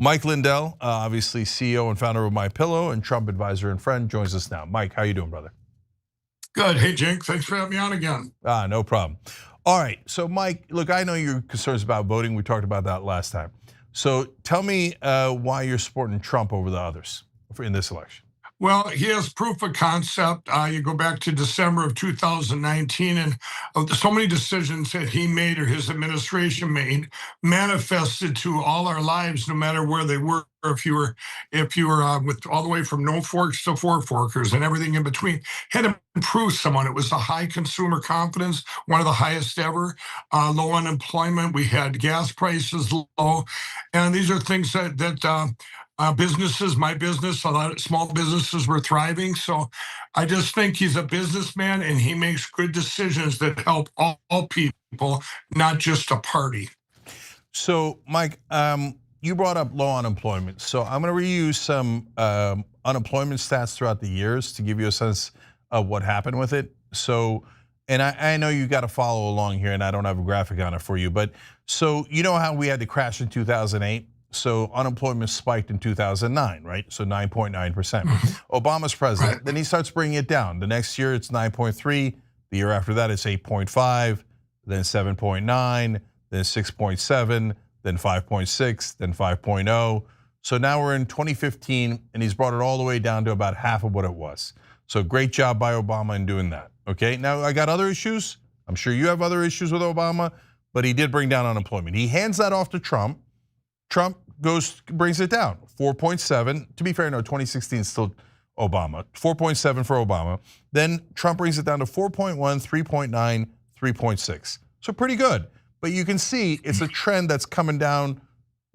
Mike Lindell, obviously CEO and founder of MyPillow and Trump advisor and friend, joins us now. Mike, how you doing, brother? Good. Hey, Cenk, thanks for having me on again. No problem. All right, so Mike, look, I know your concerns about voting. We talked about that last time. So tell me why you're supporting Trump over the others in this election. Well, he has proof of concept. You go back to December of 2019, and so many decisions that he made or his administration made manifested to all our lives, no matter where they were. If you were with all the way from no forks to four forkers and everything in between, had improved someone. It was a high consumer confidence, one of the highest ever. Low unemployment. We had gas prices low, and these are things that businesses, my business, a lot of small businesses were thriving. So I just think he's a businessman and he makes good decisions that help all people, not just a party. So, Mike, you brought up low unemployment. So I'm going to reuse some unemployment stats throughout the years to give you a sense of what happened with it. So, and I know you got to follow along here, and I don't have a graphic on it for you, but so you know how we had the crash in 2008? So unemployment spiked in 2009, right? So 9.9%. Obama's president, right. Then he starts bringing it down. The next year it's 9.3. The year after that it's 8.5, then 7.9, then 6.7, then 5.6, then 5.0. So now we're in 2015 and he's brought it all the way down to about half of what it was. So great job by Obama in doing that, okay? Now I got other issues. I'm sure you have other issues with Obama, but he did bring down unemployment. He hands that off to Trump. Trump brings it down, 4.7. To be fair, no, 2016 is still Obama, 4.7 for Obama. Then Trump brings it down to 4.1, 3.9, 3.6. So pretty good. But you can see it's a trend that's coming down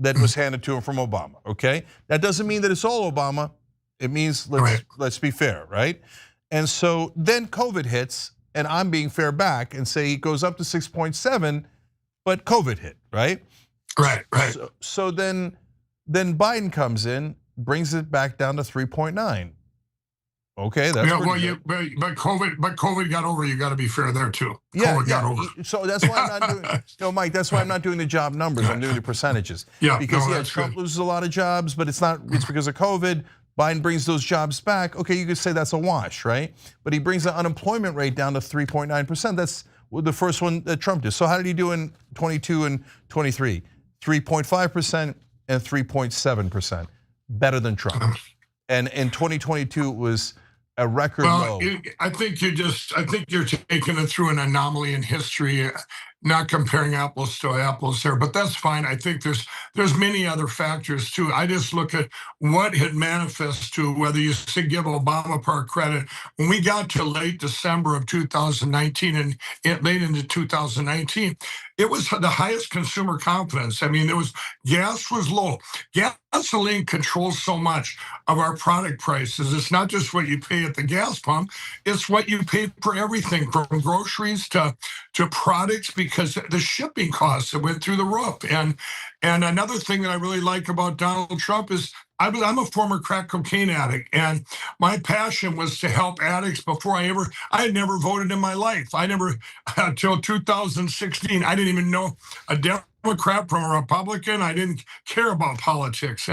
that was handed to him from Obama, okay? That doesn't mean that it's all Obama. It means let's be fair, right? And so then COVID hits, and I'm being fair back and say it goes up to 6.7, but COVID hit, right? Right. So then Biden comes in, brings it back down to 3.9. Okay, that's but COVID got over. You got to be fair there too. Yeah, COVID got over. So that's why I'm not doing. No, Mike, that's why I'm not doing the job numbers. I'm doing the percentages. Yeah, because Trump loses a lot of jobs, but it's not. It's because of COVID. Biden brings those jobs back. Okay, you could say that's a wash, right? But he brings the unemployment rate down to 3.9%. That's the first one that Trump did. So how did he do in 22 and 23? 3.5% and 3.7%, better than Trump. And in 2022 it was a record low. I think you're taking it through an anomaly in history, not comparing apples to apples there, but that's fine. I think there's many other factors too. I just look at what had manifested to whether you give Obama part credit. When we got to late December of 2019 and late into 2019, it was the highest consumer confidence. I mean, gas was low. Gasoline controls so much of our product prices. It's not just what you pay at the gas pump, it's what you pay for everything from groceries to products, because the shipping costs that went through the roof. And another thing that I really like about Donald Trump is I'm a former crack cocaine addict, and my passion was to help addicts before I had never voted in my life. I never, until 2016, I didn't even know a Democrat from a Republican. I didn't care about politics.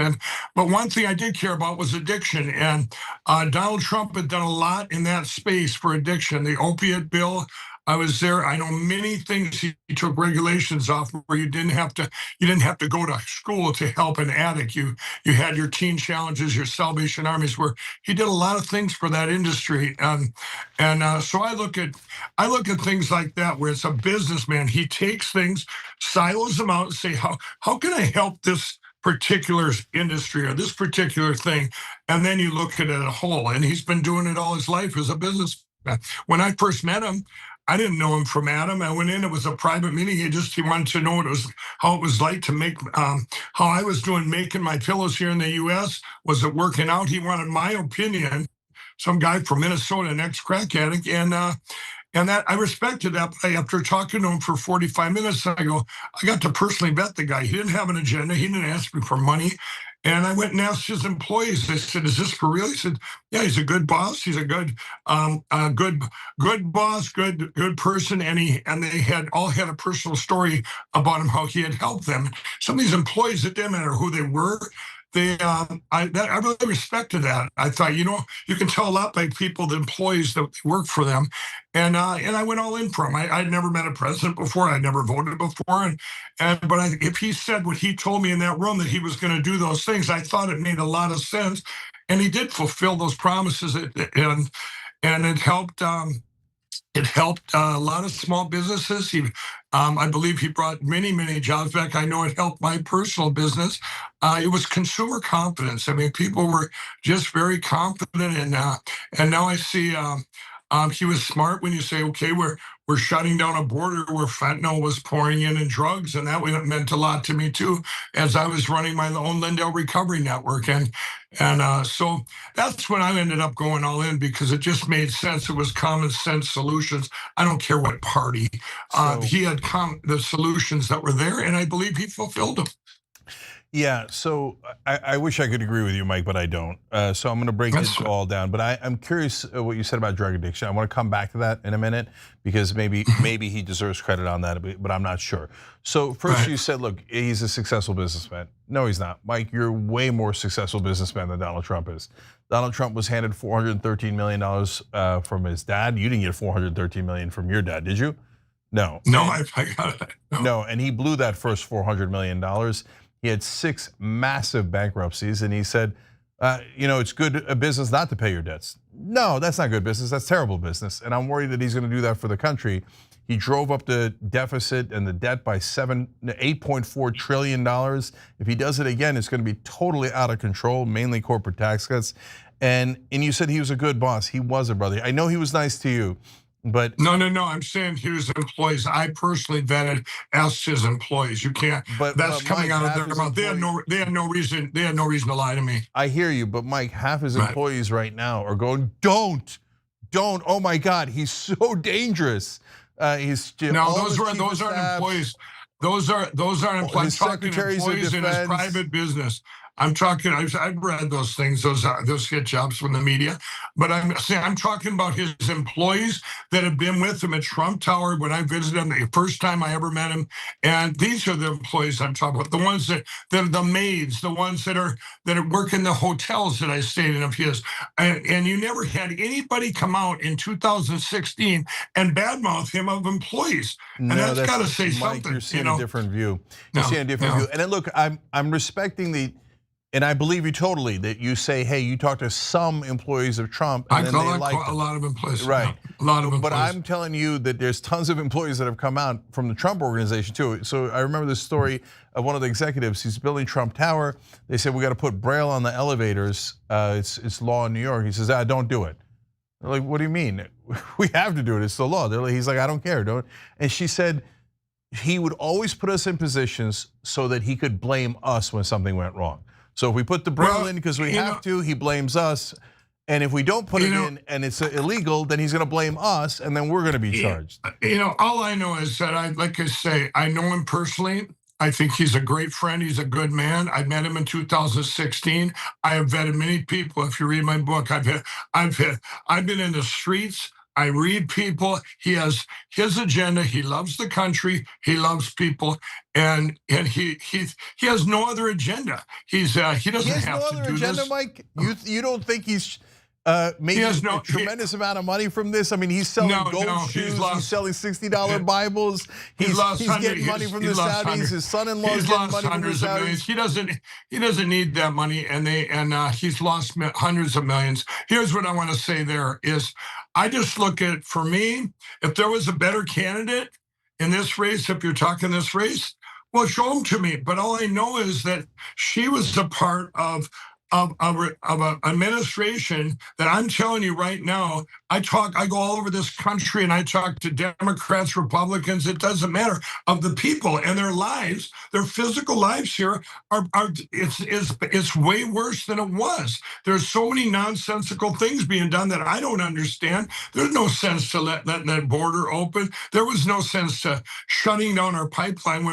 But one thing I did care about was addiction. And Donald Trump had done a lot in that space for addiction. The opiate bill, I was there. I know many things. He took regulations off where you didn't have to go to school to help an addict. You had your teen challenges, your Salvation Armies, where he did a lot of things for that industry. So I look at things like that where it's a businessman. He takes things, silos them out, and say, how can I help this particular industry or this particular thing? And then you look at it as a whole. And he's been doing it all his life as a businessman. When I first met him, I didn't know him from Adam. I went in, it was a private meeting. He wanted to know how it was like to make, how I was doing making my pillows here in the US. Was it working out? He wanted my opinion. Some guy from Minnesota, an ex-crack addict. And that I respected that. But after talking to him for 45 minutes, I got to personally vet the guy. He didn't have an agenda. He didn't ask me for money. And I went and asked his employees. I said, "Is this for real?" He said, "Yeah, he's a good boss. He's a good boss, good person." And they had all had a personal story about him, how he had helped them. Some of these employees, it didn't matter who they were. I really respected that. I thought, you can tell a lot by people, the employees that work for them, and I went all in for him. I'd never met a president before. I'd never voted before, but if he said what he told me in that room, that he was going to do those things, I thought it made a lot of sense, and he did fulfill those promises, and it helped. It helped a lot of small businesses. I believe he brought many jobs back. I know it helped my personal business. It was consumer confidence. I mean, people were just very confident, and now I see. He was smart when you say, okay, we're shutting down a border where fentanyl was pouring in and drugs, and that meant a lot to me too, as I was running my own Lindell recovery network, and so that's when I ended up going all in, because it just made sense. It was common sense solutions. I don't care what party. He had the solutions that were there, and I believe he fulfilled them. Yeah, so I wish I could agree with you, Mike, but I don't. So I'm going to break this all down. But I'm curious what you said about drug addiction. I want to come back to that in a minute, because maybe he deserves credit on that, but I'm not sure. So first you said, look, he's a successful businessman. No, he's not. Mike, you're way more successful businessman than Donald Trump is. Donald Trump was handed $413 million from his dad. You didn't get $413 million from your dad, did you? No. No, I got it. No, and he blew that first $400 million. He had 6 massive bankruptcies, and he said, it's good business not to pay your debts. No, that's not good business. That's terrible business, and I'm worried that he's going to do that for the country. He drove up the deficit and the debt by $8.4 trillion. If he does it again, it's going to be totally out of control, mainly corporate tax cuts. And you said he was a good boss. He was a brother. I know he was nice to you. But no, I'm saying his employees. I personally vetted, asked his employees. You can't. That's coming out of their mouth. They had no reason. They had no reason to lie to me. I hear you, but Mike, half his employees right now are going, don't. Oh my God, he's so dangerous. Those aren't employees. Those aren't employees. I'm talking employees in his private business. I'm talking. I've read those things. Those get jobs from the media, but I'm talking about his employees that have been with him at Trump Tower when I visited him the first time I ever met him. And these are the employees I'm talking about. The ones that the maids, the ones that work in the hotels that I stayed in of his. And you never had anybody come out in 2016 and badmouth him of employees. And that's got to say Mike, something. You're seeing a different view. You're seeing a different view. And then look, I'm respecting and I believe you totally, that you say, hey, you talk to some employees of Trump, and then they like a lot of employees. Right. A lot of employees. But I'm telling you that there's tons of employees that have come out from the Trump organization too. So I remember this story of one of the executives. He's building Trump Tower. They said, we got to put Braille on the elevators. It's law in New York. He says, don't do it. They're like, what do you mean? We have to do it. It's the law. He's like, I don't care. Don't. And she said, he would always put us in positions so that he could blame us when something went wrong. So if we put the Braille in because we have to, he blames us. And if we don't put it in and it's illegal, then he's going to blame us, and then we're going to be charged. All I know is that I know him personally. I think he's a great friend. He's a good man. I met him in 2016. I have vetted many people. If you read my book, I've been in the streets. I read people. He has his agenda. He loves the country. He loves people, and he has no other agenda. He doesn't have to do this. He has no other agenda, Mike. You don't think he's making a tremendous amount of money from this? I mean, he's selling gold shoes. He's selling $60 Bibles. He's getting money from the Saudis. His son-in-law's getting money from the Saudis. He doesn't need that money, and he's lost hundreds of millions. Here's what I want to say. There is, I just look at, for me, if there was a better candidate in this race, if you're talking this race, well, show them to me. But all I know is that she was a part of an administration that, I'm telling you right now, I go all over this country and I talk to Democrats, Republicans, it doesn't matter, of the people and their lives, their physical lives here it's way worse than it was. There's so many nonsensical things being done that I don't understand. There's no sense to letting that border open. There was no sense to shutting down our pipeline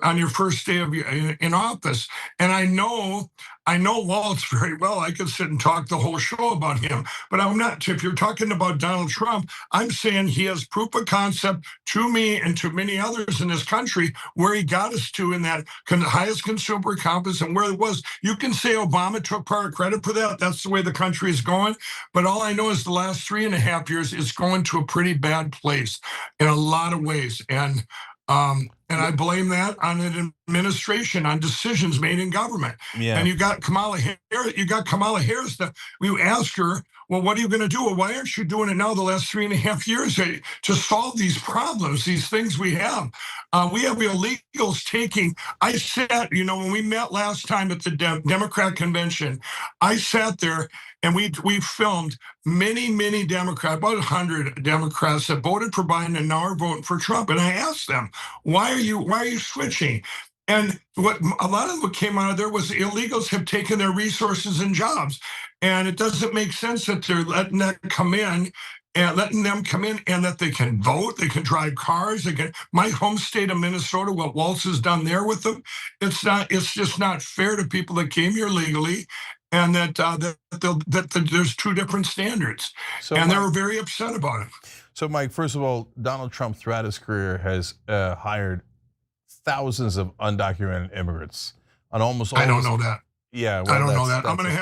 on your first day of in office. And I know Waltz very well. I could sit and talk the whole show about him, but I'm not. If you're talking about Donald Trump, I'm saying he has proof of concept to me and to many others in this country where he got us to in that highest consumer confidence and where it was. You can say Obama took part of credit for that. That's the way the country is going. But all I know is the last 3.5 years is going to a pretty bad place in a lot of ways. And I blame that on an administration, on decisions made in government. Yeah. And you got Kamala Harris. You ask her, well, what are you going to do? Well, why aren't you doing it now the last 3.5 years to solve these problems, these things we have? We have illegals taking. I sat, when we met last time at the Democrat convention, I sat there and we filmed many Democrats, about 100 Democrats that voted for Biden and now are voting for Trump. And I asked them, why are you switching? And what a lot of what came out of there was illegals have taken their resources and jobs. And it doesn't make sense that they're letting them come in and that they can vote, they can drive cars, my home state of Minnesota, what Waltz has done there with them, it's just not fair to people that came here legally, and that there's two different standards. So they were very upset about it. So Mike, first of all, Donald Trump throughout his career has hired thousands of undocumented immigrants on almost. I don't know that. Yeah, well, I don't know that. I'm going to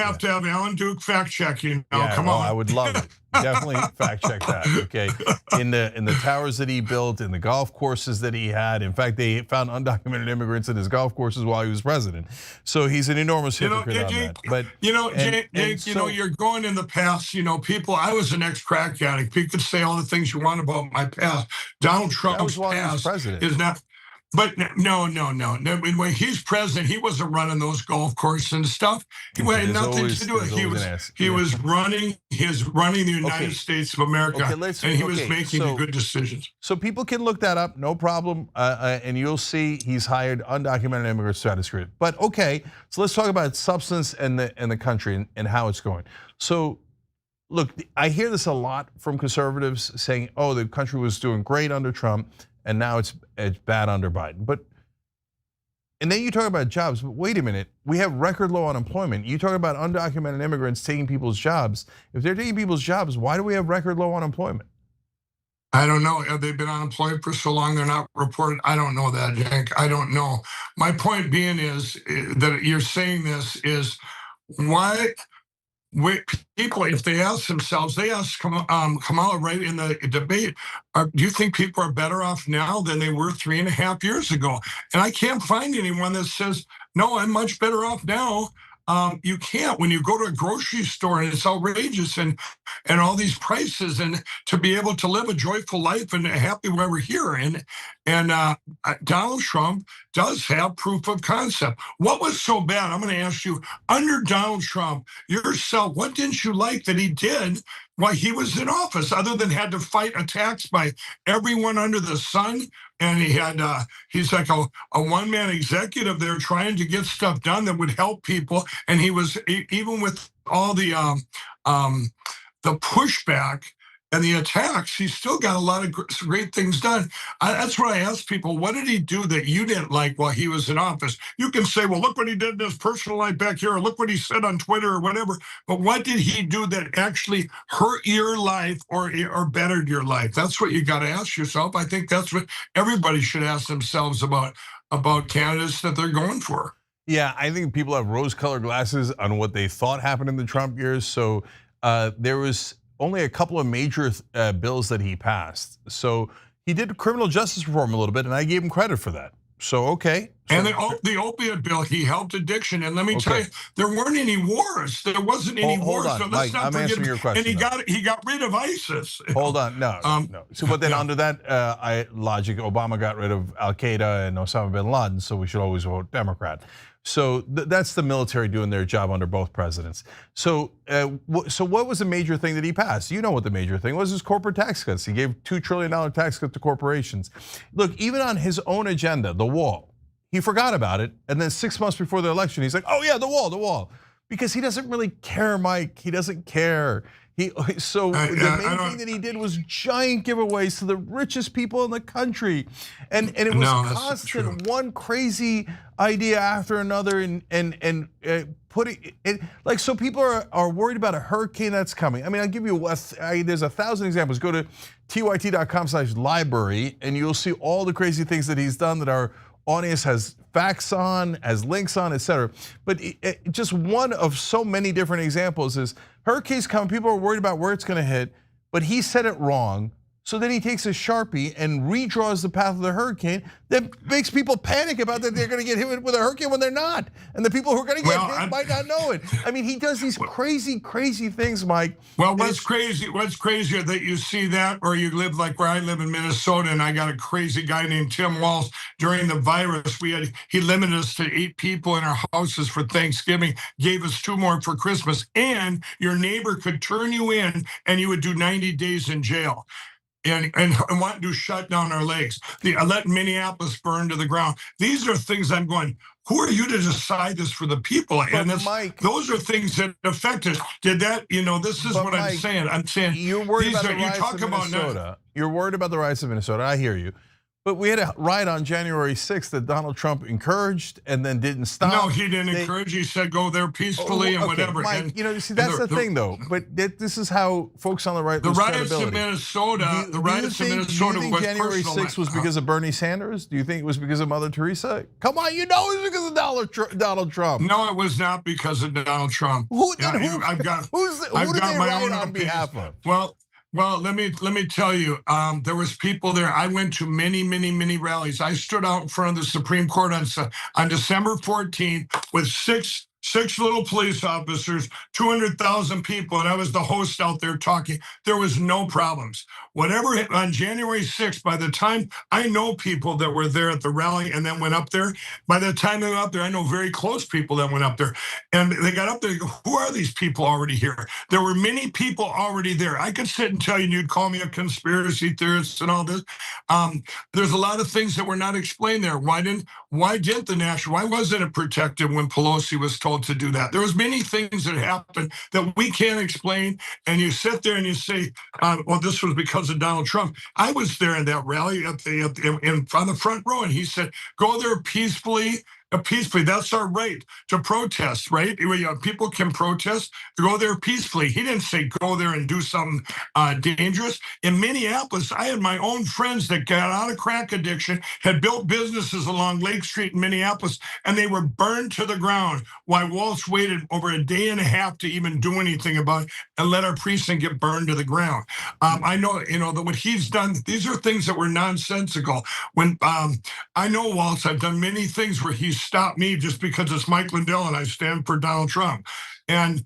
have to have Alan Duke fact check you. Come on. I would love it. Definitely fact check that. Okay, in the towers that he built, in the golf courses that he had. In fact, they found undocumented immigrants in his golf courses while he was president. So he's an enormous hypocrite on that. But Jake, you're going in the past. People. I was an ex-crack addict. People could say all the things you want about my past. Donald Trump's past is not. But no. When he's president, he wasn't running those golf courses and stuff. He had nothing to do with it. He was running the United States of America, and he was making good decisions. So people can look that up, no problem, and you'll see he's hired undocumented immigrants throughout his career. But okay, so let's talk about substance and the country and how it's going. So look, I hear this a lot from conservatives saying, "Oh, the country was doing great under Trump, and now it's bad under Biden." And then you talk about jobs, but wait a minute, we have record low unemployment. You talk about undocumented immigrants taking people's jobs. If they're taking people's jobs, why do we have record low unemployment? I don't know. Have they been unemployed for so long they're not reported? I don't know that, Cenk. I don't know. My point being is that you're saying this is why people, if they ask themselves, they asked Kamala right in the debate, do you think people are better off now than they were 3.5 years ago? And I can't find anyone that says, no, I'm much better off now. You can't. When you go to a grocery store and it's outrageous and all these prices, and to be able to live a joyful life and happy while we're here. And Donald Trump does have proof of concept. What was so bad? I'm going to ask you, under Donald Trump yourself, what didn't you like that he did while he was in office, other than had to fight attacks by everyone under the sun? And he's like a one-man executive there trying to get stuff done that would help people. And he was, even with all the pushback and the attacks, he still got a lot of great things done. That's what I ask people. What did he do that you didn't like while he was in office? You can say, well, look what he did in his personal life back here, or look what he said on Twitter or whatever. But what did he do that actually hurt your life or bettered your life? That's what you got to ask yourself. I think that's what everybody should ask themselves about candidates that they're going for. Yeah, I think people have rose-colored glasses on what they thought happened in the Trump years. So there was only a couple of major bills that he passed. So he did criminal justice reform a little bit, and I gave him credit for that. So, okay. And the opiate bill, he helped addiction. And let me tell you, there weren't any wars. There wasn't any wars. Hold on, so let's Mike, not I'm forget. answering your question. And he got rid of ISIS. Hold on, no. So, but then under that logic, Obama got rid of Al Qaeda and Osama bin Laden. So we should always vote Democrat. So that's the military doing their job under both presidents. So what was the major thing that he passed? You know what the major thing was? His corporate tax cuts. He gave $2 trillion tax cut to corporations. Look, even on his own agenda, the wall, he forgot about it. And then 6 months before the election, he's like, oh yeah, the wall. Because he doesn't really care, Mike. He doesn't care. So the main thing that he did was giant giveaways to the richest people in the country, and it was constant, one crazy idea after another, and putting it like, so people are worried about a hurricane that's coming. I mean, I'll give you there's 1,000 examples. Go to tyt.com/library and you'll see all the crazy things that he's done that our audience has facts on, has links on, etc. But just one of so many different examples is hurricanes come, people are worried about where it's going to hit, but he said it wrong. So then he takes a Sharpie and redraws the path of the hurricane. That makes people panic about that they're going to get hit with a hurricane when they're not. And the people who are going to get hit might not know it. I mean, he does these crazy things, Mike. Well, what's crazier that you see that, or you live like where I live in Minnesota, and I got a crazy guy named Tim Walsh. During the virus, he limited us to 8 people in our houses for Thanksgiving, gave us 2 more for Christmas, and your neighbor could turn you in and you would do 90 days in jail. And want to shut down our lakes. Let Minneapolis burn to the ground. These are things I'm going, who are you to decide this for the people? And those are things that affect us. This is what I'm saying. I'm saying you're worried about the riots in Minnesota. You're worried about the riots in Minnesota. I hear you. But we had a riot on January 6th that Donald Trump encouraged and then didn't stop. No, he didn't encourage. He said go there peacefully and whatever. Mike, see, that's the thing though. But this is how folks on the right lose credibility. The riots in Minnesota do you think January 6th was because of Bernie Sanders? Do you think it was because of Mother Teresa? Come on, it was because of Donald Trump. No, it was not because of Donald Trump. Who did they riot on behalf of? Well, let me tell you, there was people there. I went to many rallies. I stood out in front of the Supreme Court on December 14th with six little police officers, 200,000 people, and I was the host out there talking. There was no problems. Whatever on January 6th, by the time I know people that were there at the rally and then went up there, by the time they went up there, I know very close people that went up there. And they got up there, and go, who are these people already here? There were many people already there. I could sit and tell you, and you'd call me a conspiracy theorist and all this. There's a lot of things that were not explained there. Why wasn't it protected when Pelosi was told to do that? There was many things that happened that we can't explain. And you sit there and you say, well, this was because of Donald Trump. I was there in that rally on the front row, and he said, go there peacefully. That's our right to protest, right? People can protest, go there peacefully. He didn't say go there and do something dangerous. In Minneapolis, I had my own friends that got out of crack addiction, had built businesses along Lake Street in Minneapolis, and they were burned to the ground while Walsh waited over a day and a half to even do anything about it and let our precinct get burned to the ground. I know, that what he's done, these are things that were nonsensical. When I know Walsh, I've done many things where he's stopped me just because it's Mike Lindell and I stand for Donald Trump. And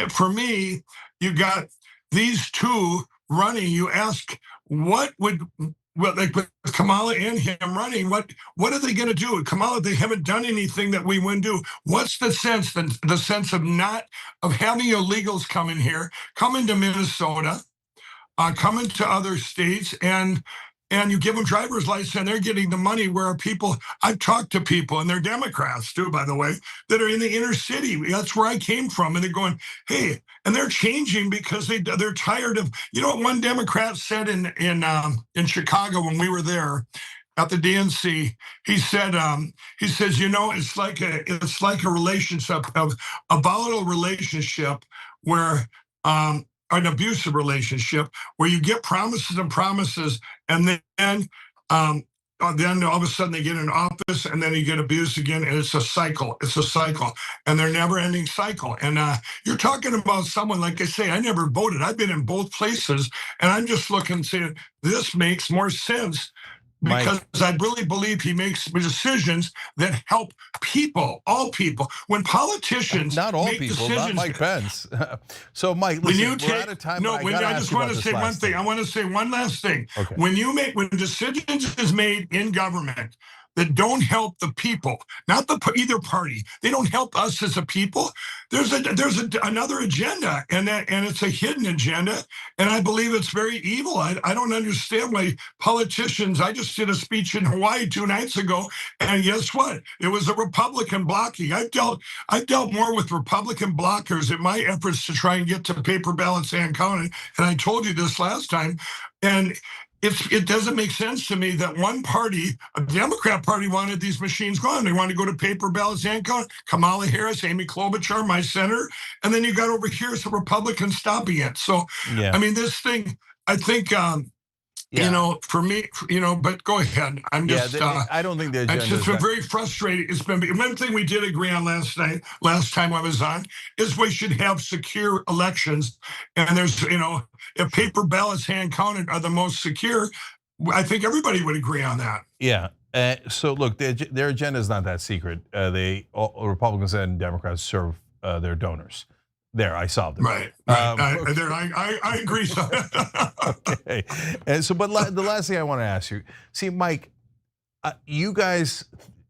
for me, you got these two running. You ask, like with Kamala and him running, what are they going to do? Kamala, they haven't done anything that we wouldn't do. What's the sense? The sense of having illegals come in here, come into Minnesota, come into other states, and you give them driver's license and they're getting the money, where people, I've talked to people, and they're Democrats too, by the way, that are in the inner city. That's where I came from. And they're going, hey, and they're changing because they're tired of, what one Democrat said in Chicago when we were there at the DNC, he says, it's like a relationship, of a volatile relationship where, an abusive relationship where you get promises and promises, and then all of a sudden they get in office, and then you get abused again, and it's a cycle. And they're never-ending cycle. And you're talking about someone, like I say, I never voted. I've been in both places, and I'm just looking and saying, this makes more sense. Because I really believe he makes decisions that help people, all people. When politicians not all make people, decisions, not Mike Pence. So, Mike, listen, we're out of time. I just want to say one thing. I want to say one last thing. Okay. When decisions is made in government that don't help the people, not either party. They don't help us as a people. There's another agenda, and it's a hidden agenda, and I believe it's very evil. I don't understand why politicians. I just did a speech in Hawaii 2 nights ago, and guess what? It was a Republican blocking. I've dealt more with Republican blockers in my efforts to try and get to paper ballots and counted, and I told you this last time, and it doesn't make sense to me that one party, a Democrat party, wanted these machines gone. They wanted to go to paper ballots and count. Kamala Harris, Amy Klobuchar, my senator, and then you got over here some Republicans stopping it. So, Yeah. I mean, this thing, I think, for me, but go ahead. I'm just, I don't think the agenda. It's just been very frustrating. It's been one thing we did agree on last time I was on, is we should have secure elections. And there's, if paper ballots hand counted are the most secure, I think everybody would agree on that. Yeah. So look, their agenda is not that secret. Republicans and Democrats serve their donors. There, I solved it. Right. I agree. Okay. And so, but the last thing I want to ask you, see, Mike, you guys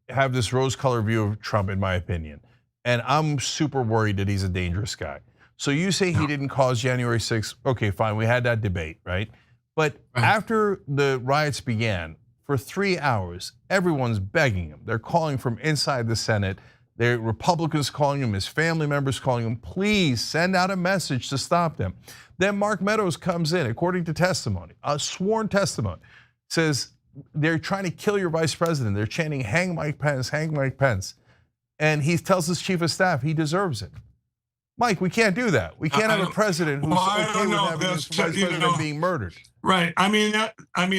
have this rose-colored view of Trump, in my opinion, and I'm super worried that he's a dangerous guy. So you say he didn't cause January 6th. Okay, fine. We had that debate, right? But after the riots began, for 3 hours, everyone's begging him. They're calling from inside the Senate. There are Republicans calling him, his family members calling him, please send out a message to stop them. Then Mark Meadows comes in, according to testimony, a sworn testimony, says they're trying to kill your vice president. They're chanting, hang Mike Pence, hang Mike Pence. And he tells his chief of staff he deserves it. Mike, we can't do that. We can't have a president who's okay with having his vice president being murdered. Right. I mean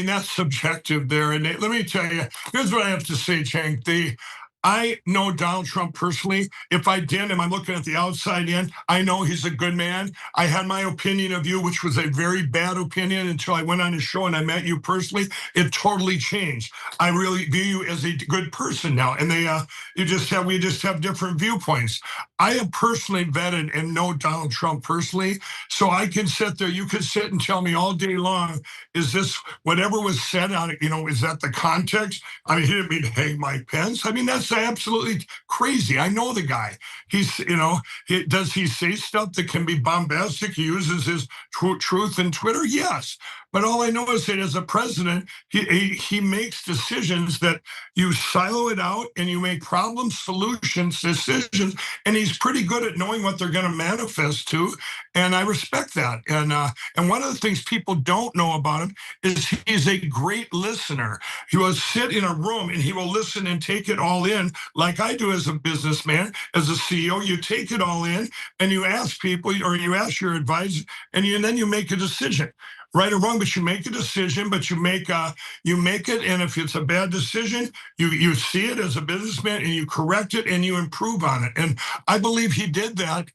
that's subjective there. And let me tell you, here's what I have to say, Cenk. I know Donald Trump personally. If I didn't, and I'm looking at the outside in, I know he's a good man. I had my opinion of you, which was a very bad opinion until I went on his show and I met you personally. It totally changed. I really view you as a good person now. And we just have different viewpoints. I have personally vetted and know Donald Trump personally. So I can sit there, you can sit and tell me all day long, is this whatever was said on it, is that the context? I mean, he didn't mean to hang Mike Pence. I mean, that's absolutely crazy. I know the guy. He's, does he say stuff that can be bombastic? He uses his truth in Twitter? Yes. But all I know is that as a president, he makes decisions that you silo it out and you make problem solutions decisions. And he's pretty good at knowing what they're going to manifest to. And I respect that. And one of the things people don't know about him is he's a great listener. He will sit in a room and he will listen and take it all in, like I do as a businessman, as a CEO. You take it all in and you ask people, or you ask your advisor, and then you make a decision. Right or wrong, but you make a decision, but you make it, and if it's a bad decision, you see it as a businessman and you correct it and you improve on it. And I believe he did that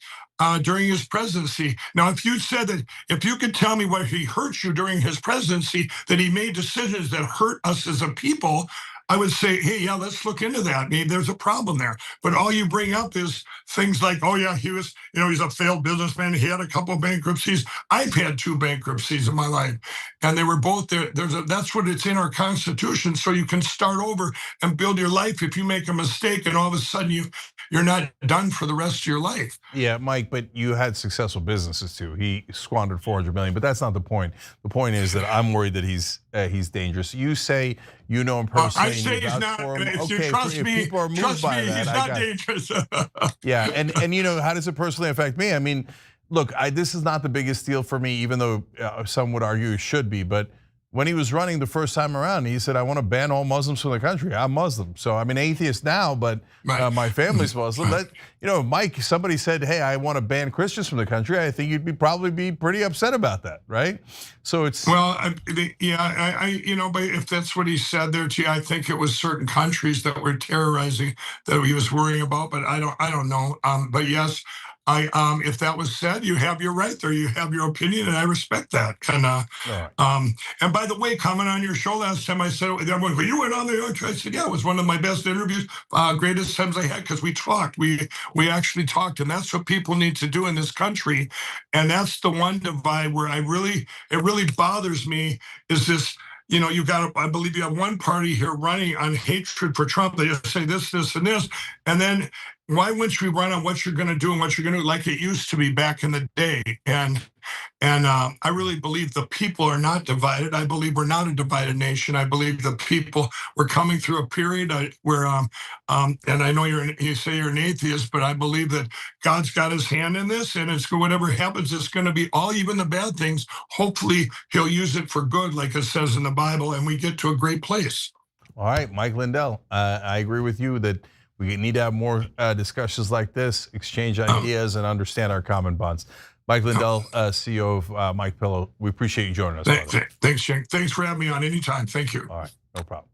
during his presidency. Now, if you said that, if you could tell me what he hurt you during his presidency, that he made decisions that hurt us as a people, I would say, hey, yeah, let's look into that. Maybe there's a problem there. But all you bring up is things like, oh yeah, he was, he's a failed businessman. He had a couple of bankruptcies. I've had 2 bankruptcies in my life, and they were both there. That's what it's in our Constitution. So you can start over and build your life if you make a mistake, and all of a sudden you're not done for the rest of your life. Yeah, Mike, but you had successful businesses too. He squandered $400 million, but that's not the point. The point is that I'm worried that he's dangerous. You say you know him personally. I say he's not. If you trust me, people are moved by that, he's not dangerous. Yeah, and how does it personally affect me? I mean, look, this is not the biggest deal for me, even though some would argue it should be. But when he was running the first time around, he said, I want to ban all Muslims from the country. I'm Muslim. So I'm an atheist now, but my family's Muslim. Mike, somebody said, hey, I want to ban Christians from the country. I think you'd probably be pretty upset about that, right? So it's. Well, yeah, but if that's what he said there to you, I think it was certain countries that were terrorizing that he was worrying about, but I don't know. But yes, if that was said, you have your right there, you have your opinion, and I respect that. And by the way, comment on your show last time, I said, well, you went on there. I said, yeah, it was one of my best interviews, greatest times I had, because we talked. We actually talked, and that's what people need to do in this country. And that's the one divide where it really bothers me, is this I believe you have one party here running on hatred for Trump. They just say this, this, and this. And then why wouldn't you run on what you're going to do and what you're going to do like it used to be back in the day? And I really believe the people are not divided. I believe we're not a divided nation. I believe the people, we're coming through a period where, and I know you say you're an atheist, but I believe that God's got his hand in this, and it's whatever happens, it's going to be all, even the bad things. Hopefully he'll use it for good, like it says in the Bible, and we get to a great place. All right, Mike Lindell, I agree with you that we need to have more discussions like this, exchange ideas, and understand our common bonds. Mike Lindell, CEO of Mike Pillow, we appreciate you joining us. Thanks, Cenk. Thanks for having me on anytime. Thank you. All right, no problem.